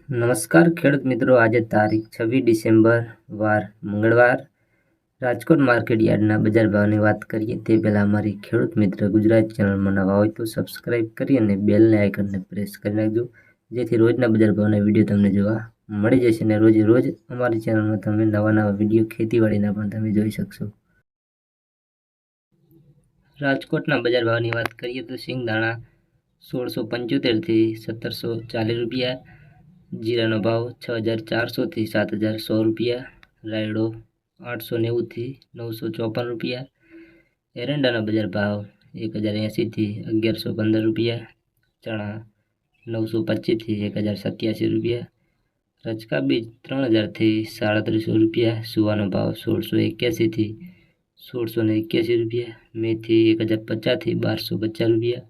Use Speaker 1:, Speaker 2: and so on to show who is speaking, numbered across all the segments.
Speaker 1: નમસ્કાર ખેડૂત મિત્રો, આજે તારીખ 26 ડિસેમ્બર વાર મંગળવાર રાજકોટ માર્કેટ યાર્ડના બજાર ભાવની વાત કરીએ તે પહેલાં અમારી ખેડૂત મિત્ર ગુજરાત ચેનલમાં નવા હોય તો સબસ્ક્રાઇબ કરી અને બેલને આઇકનને પ્રેસ કરી નાખજો, જેથી રોજના બજાર ભાવના વિડીયો તમને જોવા મળી જશે અને રોજ અમારી ચેનલમાં તમે નવા વિડીયો ખેતીવાડીના પણ તમે જોઈ શકશો। રાજકોટના બજાર ભાવની વાત કરીએ તો સિંગદાણા 1675 થી 1740 રૂપિયા, जीराનો भाव 6400 થી 7100 રૂપિયા, રાયડો 890 થી 954 રૂપિયા, એરંડાનો બજાર ભાવ 1080 થી 1115 રૂપિયા, ચણા 925 થી 1087 રૂપિયા, રચકા બીજ 3000 થી 3700 રૂપિયા, સુવાનો ભાવ 1681 થી 1681 રૂપિયા, मेथी 1050 થી 1250 રૂપિયા,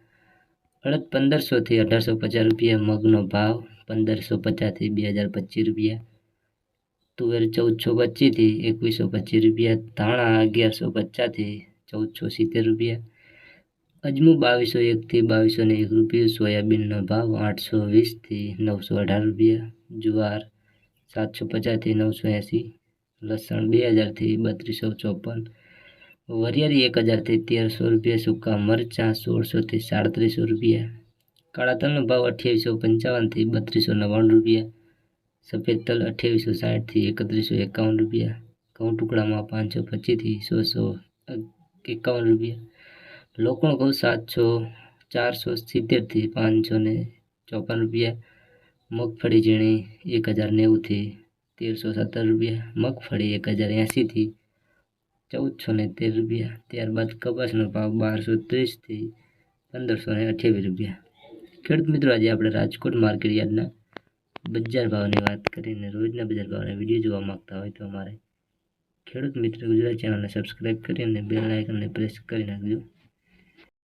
Speaker 1: અડદ 1500 થી 1850 રૂપિયા, મગનો ભાવ 1550 થી 2025 રૂપિયા, તુવેર 1425 થી 2125 રૂપિયા, ધાણા 1150 થી 1470 રૂપિયા, અજમો 2201 થી 2201 રૂપિયા, સોયાબીનનો ભાવ 820 થી 918 રૂપિયા, જુવાર 750 થી 980, લસણ 2000 થી 3254, वरियारी 1000 થી 1300 રૂપિયા, सूका मरचा 1600 થી 3700 રૂપિયા, काला तल भाव 2855 થી 3299 રૂપિયા, सफेद तल 2860 થી 3151 રૂપિયા, घઉં टुकड़ा 525 થી 651 રૂપિયા, लोकण घઉં 470 થી 554 રૂપિયા, મગફળી ઝીણી 1090 થી 1317 રૂપિયા, મગફળી 1080 થી 1413 રૂપિયા। ત્યારબાદ કપાસનો ભાવ 1230 થી 1528 રૂપિયા। ખેડૂત મિત્રો, આજે આપણે રાજકોટ માર્કેટ યાર્ડના બજાર ભાવની વાત કરીને રોજના બજાર ભાવના વિડીયો જોવા માંગતા હોય તો અમારે ખેડૂત મિત્ર ગુજરાત ચેનલને સબસ્ક્રાઇબ કરી અને બેલ આઇકનને પ્રેસ કરી નાખજો।